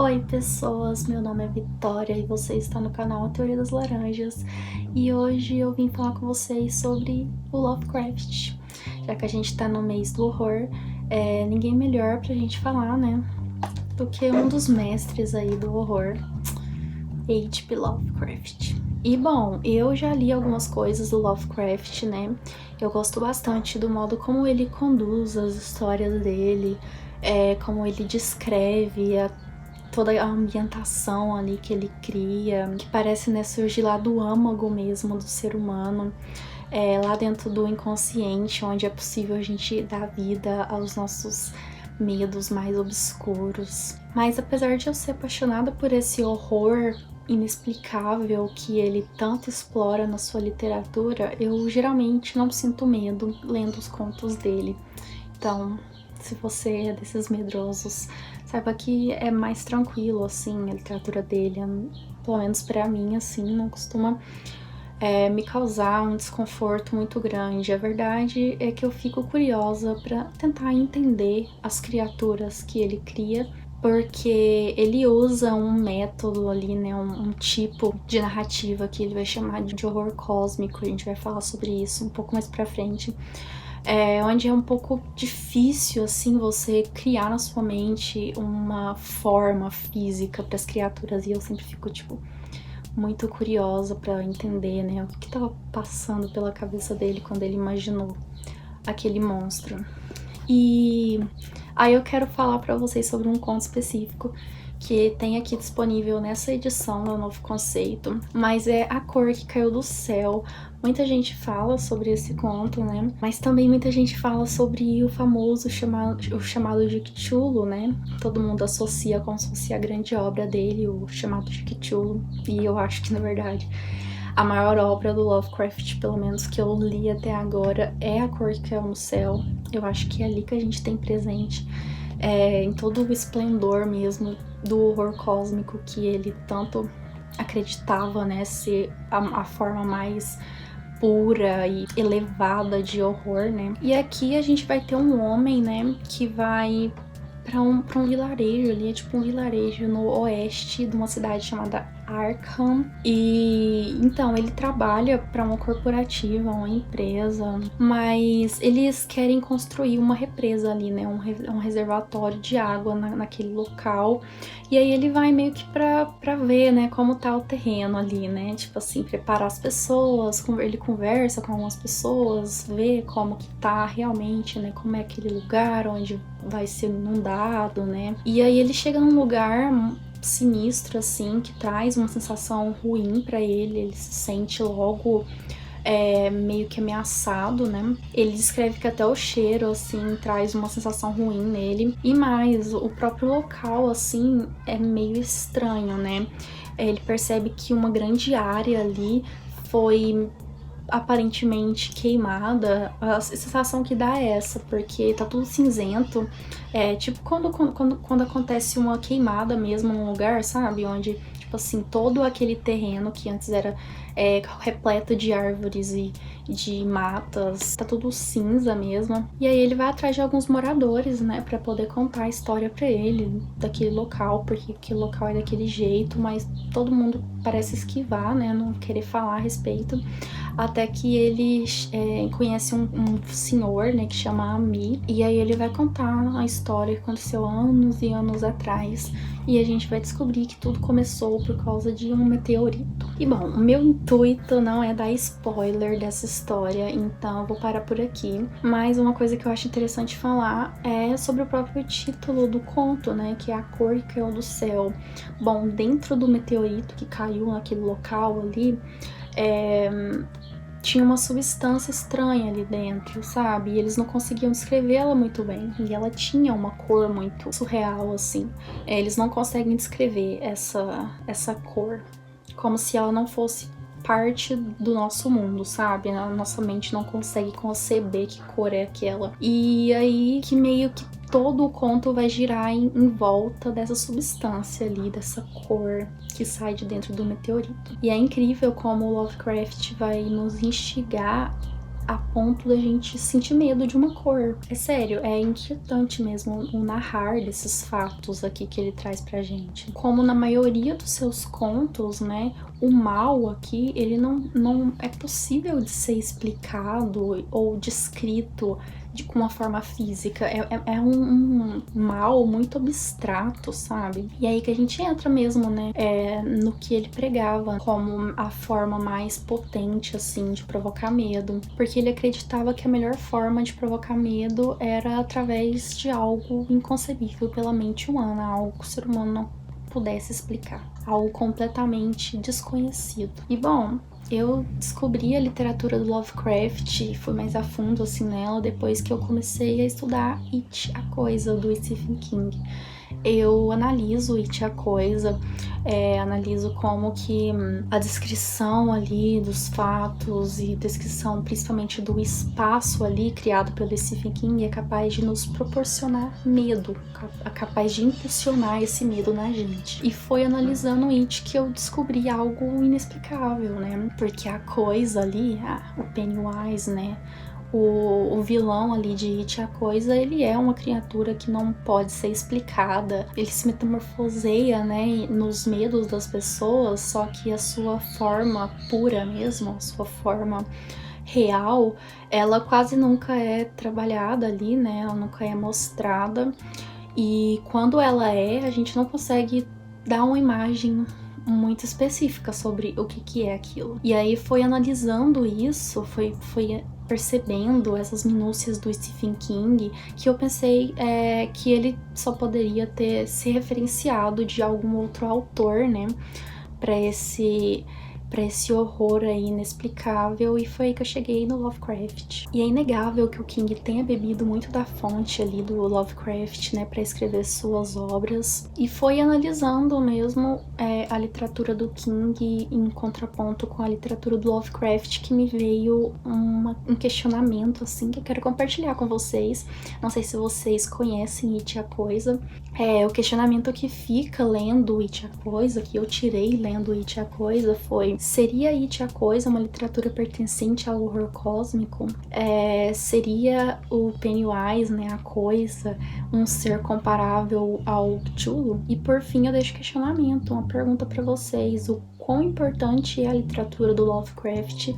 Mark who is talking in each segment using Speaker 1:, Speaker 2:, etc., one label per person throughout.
Speaker 1: Oi pessoas, meu nome é Vitória e você está no canal A Teoria das Laranjas. E hoje eu vim falar com vocês sobre o Lovecraft. Já que a gente tá no mês do horror, ninguém melhor pra gente falar, né, do que um dos mestres aí do horror, H.P. Lovecraft. E bom, eu já li algumas coisas do Lovecraft, né, eu gosto bastante do modo como ele conduz as histórias dele, como ele descreve toda a ambientação ali que ele cria, que parece, né, surgir lá do âmago mesmo do ser humano, lá dentro do inconsciente, onde é possível a gente dar vida aos nossos medos mais obscuros. Mas apesar de eu ser apaixonada por esse horror inexplicável que ele tanto explora na sua literatura, eu geralmente não sinto medo lendo os contos dele. Então, se você é desses medrosos, saiba que é mais tranquilo, assim, a literatura dele, pelo menos pra mim, assim, não costuma me causar um desconforto muito grande. A verdade é que eu fico curiosa pra tentar entender as criaturas que ele cria, porque ele usa um método ali, né, um tipo de narrativa que ele vai chamar de horror cósmico. A gente vai falar sobre isso um pouco mais pra frente. Onde é um pouco difícil, assim, você criar na sua mente uma forma física para as criaturas, e eu sempre fico, tipo, muito curiosa para entender, né, o que tava passando pela cabeça dele quando ele imaginou aquele monstro. E aí eu quero falar para vocês sobre um conto específico que tem aqui disponível nessa edição do Novo Conceito, mas é A Cor que Caiu do Céu. Muita gente fala sobre esse conto, né? Mas também muita gente fala sobre o famoso chamado de Cthulhu, né? Todo mundo associa como se fosse a grande obra dele, o chamado de Cthulhu. E eu acho que, na verdade, a maior obra do Lovecraft, pelo menos que eu li até agora, é A Cor que Caiu no Céu. Eu acho que é ali que a gente tem presente, em todo o esplendor mesmo do horror cósmico que ele tanto acreditava, né, ser a forma mais pura e elevada de horror, né? E aqui a gente vai ter um homem, né, que vai pra um vilarejo ali, é tipo um vilarejo no oeste de uma cidade chamada Arkham. E então ele trabalha para uma corporativa, uma empresa, mas eles querem construir uma represa ali, né, um reservatório de água naquele local. E aí ele vai meio que pra ver, né, como tá o terreno ali, né, tipo assim, preparar as pessoas, ele conversa com algumas pessoas, vê como que tá realmente, né, como é aquele lugar onde vai ser inundado, né. E aí ele chega num lugar sinistro, assim, que traz uma sensação ruim pra ele se sente logo meio que ameaçado, né? Ele descreve que até o cheiro, assim, traz uma sensação ruim nele. E mais, o próprio local, assim, é meio estranho, né? Ele percebe que uma grande área ali foi aparentemente queimada. A sensação que dá é essa, porque tá tudo cinzento. Tipo quando acontece uma queimada mesmo num lugar, sabe? Onde, tipo assim, todo aquele terreno que antes era repleto de árvores e de matas, tá tudo cinza mesmo. E aí ele vai atrás de alguns moradores, né, pra poder contar a história pra ele daquele local, porque aquele local é daquele jeito, mas todo mundo parece esquivar, né, não querer falar a respeito. Até que ele conhece um senhor, né, que chama Ami, e aí ele vai contar a história que aconteceu anos e anos atrás, e a gente vai descobrir que tudo começou por causa de um meteorito. E bom, o meu intuito não é dar spoiler dessa história, então eu vou parar por aqui, mas uma coisa que eu acho interessante falar é sobre o próprio título do conto, né, que é A Cor que Caiu do Céu. Bom, dentro do meteorito que caiu naquele local ali, tinha uma substância estranha ali dentro, sabe? E eles não conseguiam descrevê-la muito bem. E ela tinha uma cor muito surreal, assim. Eles não conseguem descrever essa cor, como se ela não fosse parte do nosso mundo, sabe? A nossa mente não consegue conceber que cor é aquela. E aí que meio que todo o conto vai girar em volta dessa substância ali, dessa cor que sai de dentro do meteorito. E é incrível como o Lovecraft vai nos instigar a ponto da gente sentir medo de uma cor. É sério, é inquietante mesmo o narrar desses fatos aqui que ele traz pra gente. Como na maioria dos seus contos, né, o mal aqui, ele não é possível de ser explicado ou descrito com uma forma física. É um mal muito abstrato, sabe? E aí que a gente entra mesmo, né, no que ele pregava como a forma mais potente, assim, de provocar medo. Porque ele acreditava que a melhor forma de provocar medo era através de algo inconcebível pela mente humana, algo que o ser humano não pudesse explicar, algo completamente desconhecido. E bom, eu descobri a literatura do Lovecraft, fui mais a fundo assim nela depois que eu comecei a estudar It, a Coisa, do Stephen King. Eu analiso It, a Coisa, analiso como que a descrição ali dos fatos e descrição principalmente do espaço ali criado pelo Stephen King é capaz de nos proporcionar medo, é capaz de impulsionar esse medo na gente. E foi analisando It que eu descobri algo inexplicável, né? Porque a coisa ali, o Pennywise, né? O vilão ali de It, a Coisa, ele é uma criatura que não pode ser explicada. Ele se metamorfoseia, né, nos medos das pessoas, só que a sua forma pura mesmo, a sua forma real, ela quase nunca é trabalhada ali, né, ela nunca é mostrada. E quando ela a gente não consegue dar uma imagem muito específica sobre o que é aquilo. E aí foi analisando isso, foi percebendo essas minúcias do Stephen King, que eu pensei que ele só poderia ter se referenciado de algum outro autor, né, para esse horror aí inexplicável, e foi aí que eu cheguei no Lovecraft. E é inegável que o King tenha bebido muito da fonte ali do Lovecraft, né, para escrever suas obras, e foi analisando mesmo a literatura do King em contraponto com a literatura do Lovecraft que me veio um questionamento, assim, que eu quero compartilhar com vocês. Não sei se vocês conhecem It, a Coisa. O questionamento que fica lendo It, a Coisa, que eu tirei lendo It, a Coisa, foi: seria It, a Coisa uma literatura pertencente ao horror cósmico? Seria o Pennywise, né, a Coisa, um ser comparável ao Cthulhu? E por fim eu deixo questionamento, uma pergunta para vocês: o quão importante é a literatura do Lovecraft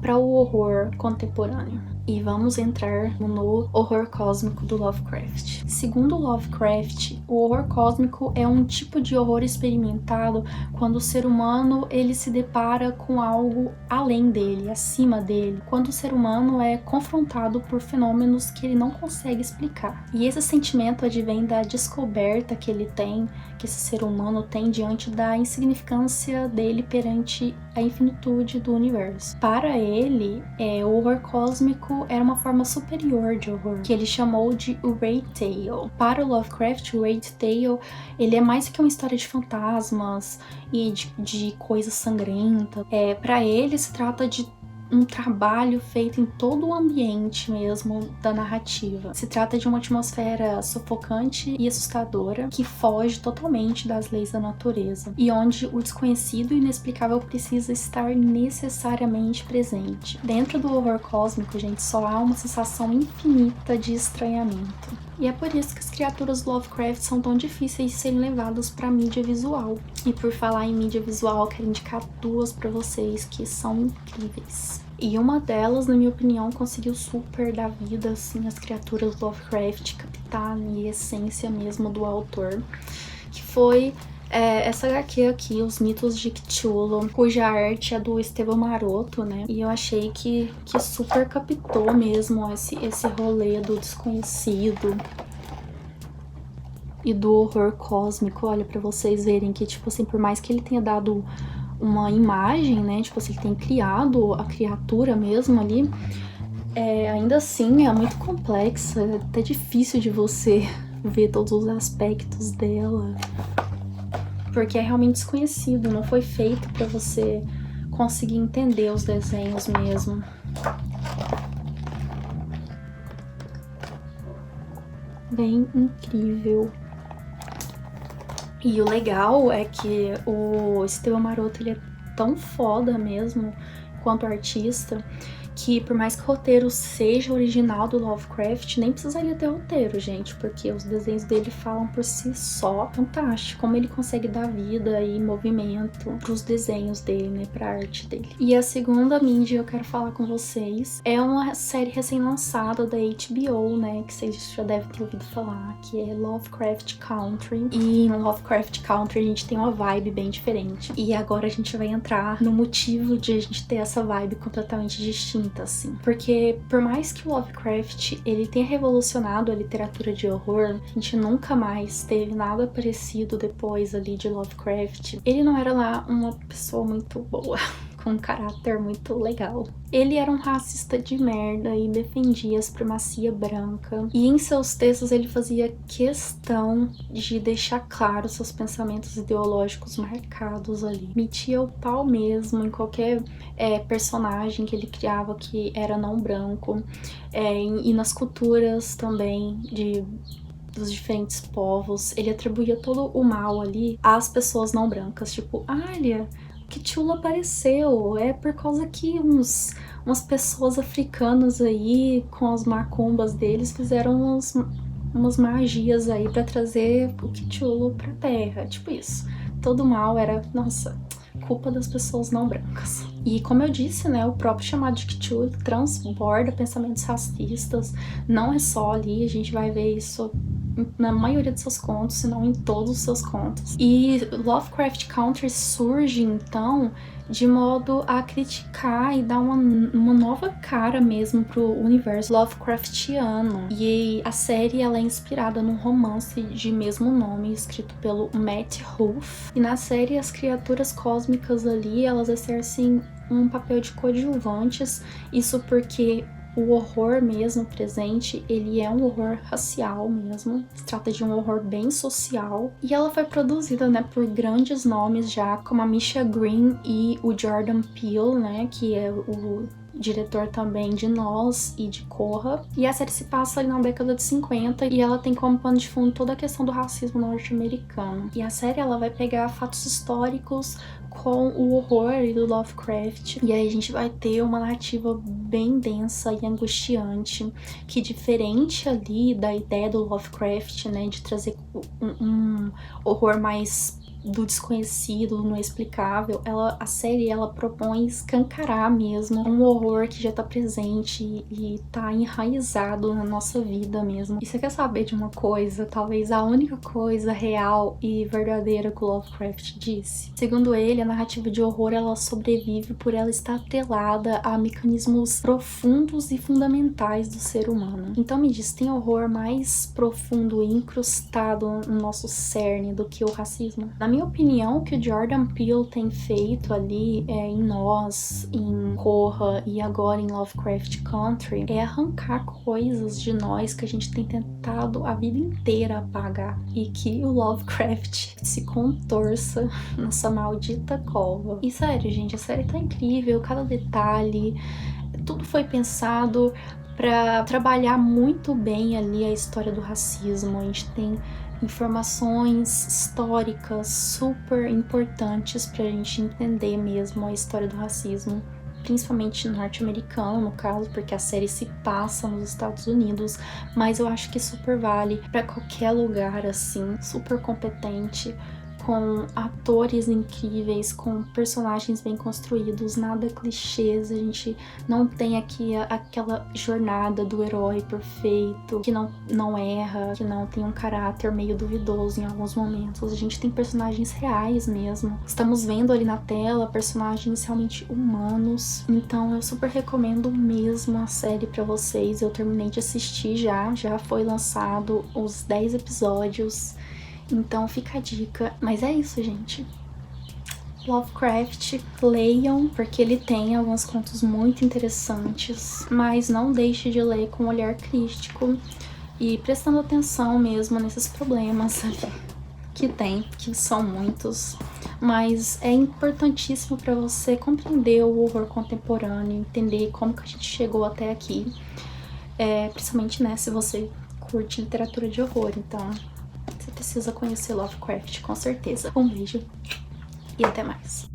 Speaker 1: para o horror contemporâneo? E vamos entrar no horror cósmico do Lovecraft. Segundo Lovecraft, o horror cósmico é um tipo de horror experimentado quando o ser humano ele se depara com algo além dele, acima dele, quando o ser humano é confrontado por fenômenos que ele não consegue explicar. E esse sentimento advém da descoberta que ele tem, que esse ser humano tem diante da insignificância dele perante a infinitude do universo. Para ele, o horror cósmico era uma forma superior de horror, que ele chamou de Wraith Tale. Para o Lovecraft, o Wraith Tale, ele é mais que uma história de fantasmas e de coisas sangrentas. Para ele, se trata de um trabalho feito em todo o ambiente mesmo da narrativa. Se trata de uma atmosfera sufocante e assustadora que foge totalmente das leis da natureza e onde o desconhecido e inexplicável precisa estar necessariamente presente. Dentro do horror cósmico, gente, só há uma sensação infinita de estranhamento. E é por isso que as criaturas do Lovecraft são tão difíceis de serem levadas para mídia visual. E por falar em mídia visual, eu quero indicar duas para vocês que são incríveis. E uma delas, na minha opinião, conseguiu super dar vida, assim, às criaturas do Lovecraft, captar a essência mesmo do autor, que foi essa HQ aqui, Os Mitos de Cthulhu, cuja arte é do Estevão Maroto, né? E eu achei que super captou mesmo esse rolê do desconhecido e do horror cósmico. Olha, pra vocês verem que, tipo assim, por mais que ele tenha dado uma imagem, né? Tipo assim, ele tem criado a criatura mesmo ali, ainda assim é muito complexa, é até difícil de você ver todos os aspectos dela, porque é realmente desconhecido, não foi feito pra você conseguir entender os desenhos mesmo. Bem incrível. E o legal é que o Estevão Maroto, ele é tão foda mesmo quanto artista, que por mais que o roteiro seja original do Lovecraft, nem precisaria ter roteiro, gente, porque os desenhos dele falam por si só. Fantástico como ele consegue dar vida e movimento pros desenhos dele, né, pra arte dele. E a segunda mídia eu quero falar com vocês é uma série recém-lançada da HBO, né, que vocês já devem ter ouvido falar, que é Lovecraft Country. E em Lovecraft Country a gente tem uma vibe bem diferente. E agora a gente vai entrar no motivo de a gente ter essa vibe completamente distinta, assim. Porque por mais que o Lovecraft ele tenha revolucionado a literatura de horror, a gente nunca mais teve nada parecido depois ali de Lovecraft. Ele não era lá uma pessoa muito boa, com um caráter muito legal. Ele era um racista de merda e defendia a supremacia branca. E em seus textos ele fazia questão de deixar claro seus pensamentos ideológicos marcados ali. Metia o pau mesmo em qualquer personagem que ele criava que era não branco. E nas culturas também dos diferentes povos. Ele atribuía todo o mal ali às pessoas não brancas. Tipo, olha, Cthulhu apareceu, é por causa que umas pessoas africanas aí, com as macumbas deles, fizeram umas magias aí pra trazer o Cthulhu pra Terra, tipo isso. Todo mal era, nossa, culpa das pessoas não brancas. E como eu disse, né, o próprio chamado de Cthulhu transborda pensamentos racistas, não é só ali, a gente vai ver isso na maioria dos seus contos, se não em todos os seus contos. E Lovecraft Country surge, então, de modo a criticar e dar uma nova cara mesmo pro universo Lovecraftiano. E a série ela é inspirada num romance de mesmo nome, escrito pelo Matt Ruff. E na série as criaturas cósmicas ali, elas exercem um papel de coadjuvantes, isso porque o horror mesmo presente, ele é um horror racial mesmo, se trata de um horror bem social, e ela foi produzida, né, por grandes nomes já, como a Misha Green e o Jordan Peele, né, que é o diretor também de Nós e de Corra. E a série se passa ali na década de 50 e ela tem como pano de fundo toda a questão do racismo norte-americano. E a série ela vai pegar fatos históricos com o horror do Lovecraft, e aí a gente vai ter uma narrativa bem densa e angustiante, que diferente ali da ideia do Lovecraft, né, de trazer um horror mais do desconhecido, do não explicável, a série ela propõe escancarar mesmo um horror que já tá presente e tá enraizado na nossa vida mesmo. E você quer saber de uma coisa? Talvez a única coisa real e verdadeira que o Lovecraft disse. Segundo ele, a narrativa de horror ela sobrevive por ela estar atrelada a mecanismos profundos e fundamentais do ser humano. Então me diz, tem horror mais profundo e incrustado no nosso cerne do que o racismo? Na minha opinião, o que o Jordan Peele tem feito ali em Nós, em Corra e agora em Lovecraft Country é arrancar coisas de nós que a gente tem tentado a vida inteira apagar, e que o Lovecraft se contorça nessa maldita cova. E sério, gente, a série tá incrível, cada detalhe, tudo foi pensado pra trabalhar muito bem ali a história do racismo. A gente tem informações históricas super importantes pra gente entender mesmo a história do racismo, principalmente norte-americano, no caso, porque a série se passa nos Estados Unidos, mas eu acho que super vale pra qualquer lugar, assim, super competente, com atores incríveis, com personagens bem construídos, nada clichês, a gente não tem aqui aquela jornada do herói perfeito, que não erra, que não tem um caráter meio duvidoso em alguns momentos. A gente tem personagens reais mesmo. Estamos vendo ali na tela personagens realmente humanos. Então eu super recomendo mesmo a série pra vocês. Eu terminei de assistir já foi lançado os 10 episódios. Então fica a dica. Mas é isso, gente. Lovecraft, leiam, porque ele tem alguns contos muito interessantes, mas não deixe de ler com um olhar crítico e prestando atenção mesmo nesses problemas que tem, que são muitos. Mas é importantíssimo para você compreender o horror contemporâneo, entender como que a gente chegou até aqui, principalmente, né, se você curte literatura de horror. Então você precisa conhecer Lovecraft, com certeza. Um beijo e até mais.